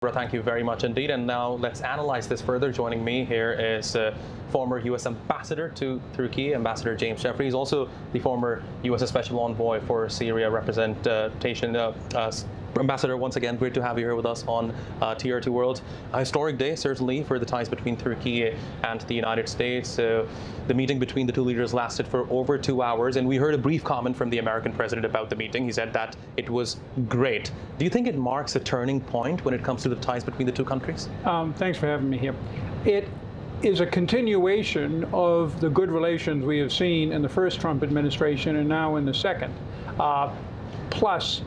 Thank you very much indeed. And now let's analyze this further. Joining me here is former U.S. Ambassador to Turkey, Ambassador James Jeffrey. He's also the former U.S. Special Envoy for Syria representation. Ambassador, once again, great to have you here with us on TR2 World. A historic day, certainly, for the ties between Turkey and the United States. The meeting between the two leaders lasted for over 2 hours, and we heard a brief comment from the American president about the meeting. He said that it was great. Do you think it marks a turning point when it comes to the ties between the two countries? Thanks for having me here. It is a continuation of the good relations we have seen in the first Trump administration and now in the second. Plus,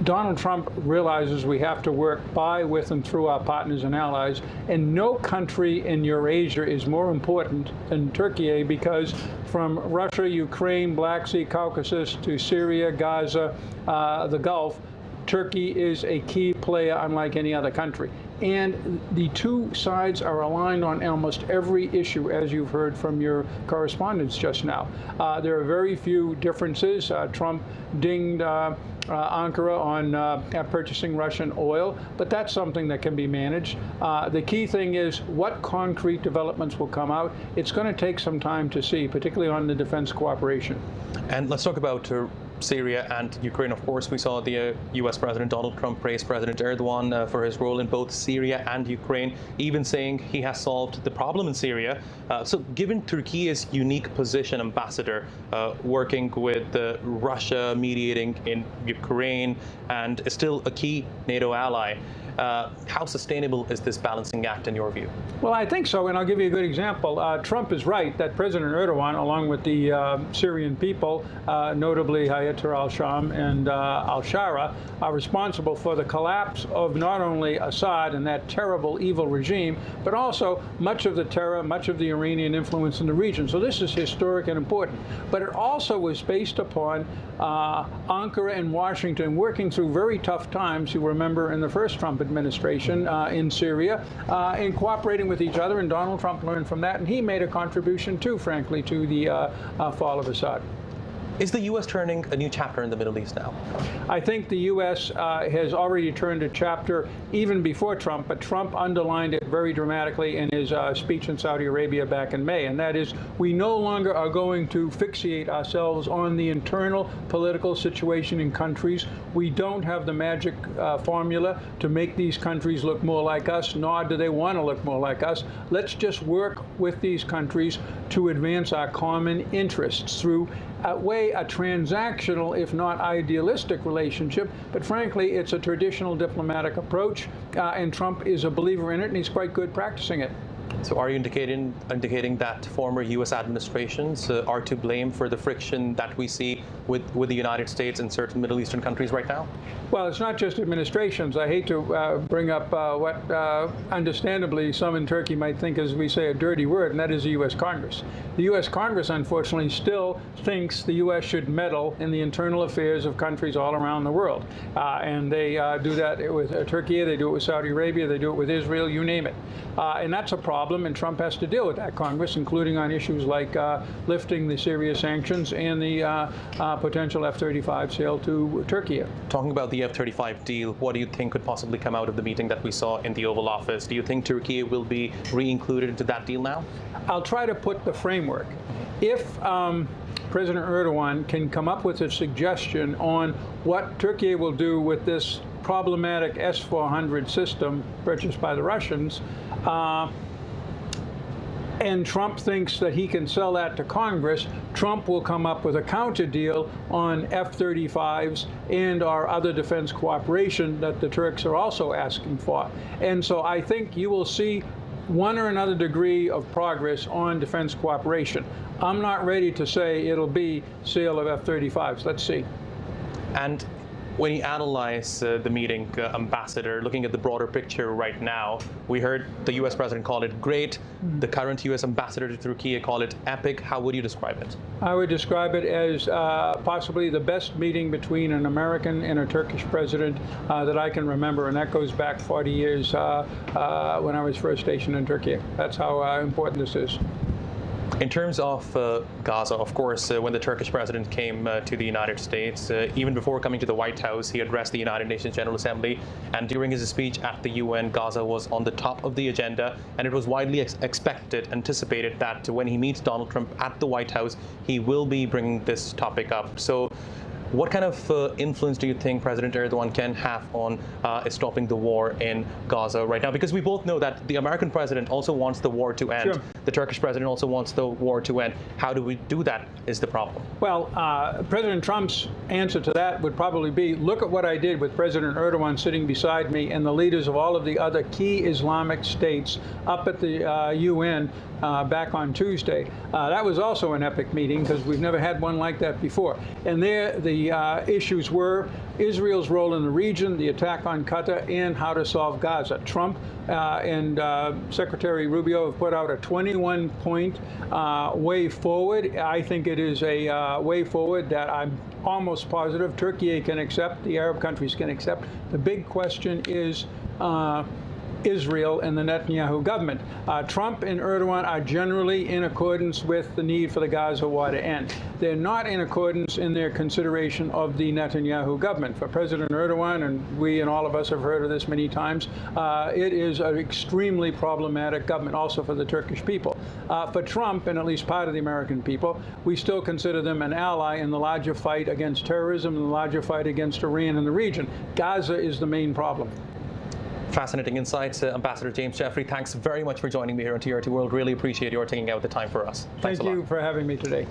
Donald Trump realizes we have to work by, with, and through our partners and allies, and no country in Eurasia is more important than Turkey, because from Russia, Ukraine, Black Sea, Caucasus, to Syria, Gaza, the Gulf, Turkey is a key player unlike any other country. And the two sides are aligned on almost every issue, as you've heard from your correspondents just now. There are very few differences. Trump dinged Ankara on purchasing Russian oil, but that's something that can be managed. The key thing is what concrete developments will come out. It's going to take some time to see, particularly on the defense cooperation. And let's talk about Syria and Ukraine. Of course, we saw the U.S. President Donald Trump praise President Erdogan for his role in both Syria and Ukraine, even saying he has solved the problem in Syria. So given Turkey's unique position, Ambassador, working with Russia, mediating in Ukraine, and is still a key NATO ally, how sustainable is this balancing act in your view? Well, I think so, and I'll give you a good example. Trump is right that President Erdogan, along with the Syrian people, notably Hayat al-Sham and al-Shara, are responsible for the collapse of not only Assad and that terrible, evil regime, but also much of the terror, much of the Iranian influence in the region. So this is historic and important. But it also was based upon Ankara and Washington working through very tough times, you remember, in the first Trump administration in Syria, in cooperating with each other, and Donald Trump learned from that, and he made a contribution too, frankly, to the fall of Assad. Is the U.S. turning a new chapter in the Middle East now? I think the U.S. has already turned a chapter even before Trump, but Trump underlined it very dramatically in his speech in Saudi Arabia back in May, and that is we no longer are going to fixate ourselves on the internal political situation in countries. We don't have the magic formula to make these countries look more like us, nor do they want to look more like us. Let's just work with these countries to advance our common interests through a transactional, if not idealistic, relationship. But frankly, it's a traditional diplomatic approach, and Trump is a believer in it, and he's quite good practicing it. So are you indicating that former U.S. administrations are to blame for the friction that we see with the United States and certain Middle Eastern countries right now? Well, it's not just administrations. I hate to bring up what understandably some in Turkey might think, as we say, a dirty word, and that is the U.S. Congress. The U.S. Congress, unfortunately, still thinks the U.S. should meddle in the internal affairs of countries all around the world. And they do that with Turkey, they do it with Saudi Arabia, they do it with Israel, you name it. And that's a problem, and Trump has to deal with that, Congress, including on issues like lifting the Syria sanctions and the potential F-35 sale to Turkey. Talking about the F-35 deal, what do you think could possibly come out of the meeting that we saw in the Oval Office? Do you think Turkey will be re-included into that deal now? I'll try to put the framework. If President Erdogan can come up with a suggestion on what Turkey will do with this problematic S-400 system purchased by the Russians, and Trump thinks that he can sell that to Congress, Trump will come up with a counter deal on F-35s and our other defense cooperation that the Turks are also asking for. And so I think you will see one or another degree of progress on defense cooperation. I'm not ready to say it'll be sale of F-35s. Let's see. And when you analyze the meeting, Ambassador, looking at the broader picture right now, we heard the U.S. President call it great. The current U.S. Ambassador to Turkey called it epic. How would you describe it? I would describe it as possibly the best meeting between an American and a Turkish president that I can remember, and that goes back 40 years when I was first stationed in Turkey. That's how important this is. In terms of Gaza, of course, when the Turkish president came to the United States, even before coming to the White House, he addressed the United Nations General Assembly. And during his speech at the UN, Gaza was on the top of the agenda. And it was widely anticipated that when he meets Donald Trump at the White House, he will be bringing this topic up. So what kind of influence do you think President Erdogan can have on stopping the war in Gaza right now? Because we both know that the American president also wants the war to end. Sure. The Turkish president also wants the war to end. How do we do that is the problem. Well, President Trump's answer to that would probably be, look at what I did with President Erdogan sitting beside me and the leaders of all of the other key Islamic states up at the UN back on Tuesday. That was also an epic meeting because we've never had one like that before. And there the issues were Israel's role in the region, the attack on Qatar, and how to solve Gaza. Trump and Secretary Rubio have put out a 21-point way forward. I think it is a way forward that I'm almost positive Turkey can accept, the Arab countries can accept. The big question is Israel and the Netanyahu government. Trump and Erdogan are generally in accordance with the need for the Gaza war to end. They're not in accordance in their consideration of the Netanyahu government. For President Erdogan, and we and all of us have heard of this many times, it is an extremely problematic government, also for the Turkish people. For Trump, and at least part of the American people, we still consider them an ally in the larger fight against terrorism and the larger fight against Iran in the region. Gaza is the main problem. Fascinating insights. Ambassador James Jeffrey, thanks very much for joining me here on TRT World. Really appreciate your taking out the time for us. Thanks a lot. Thank you for having me today.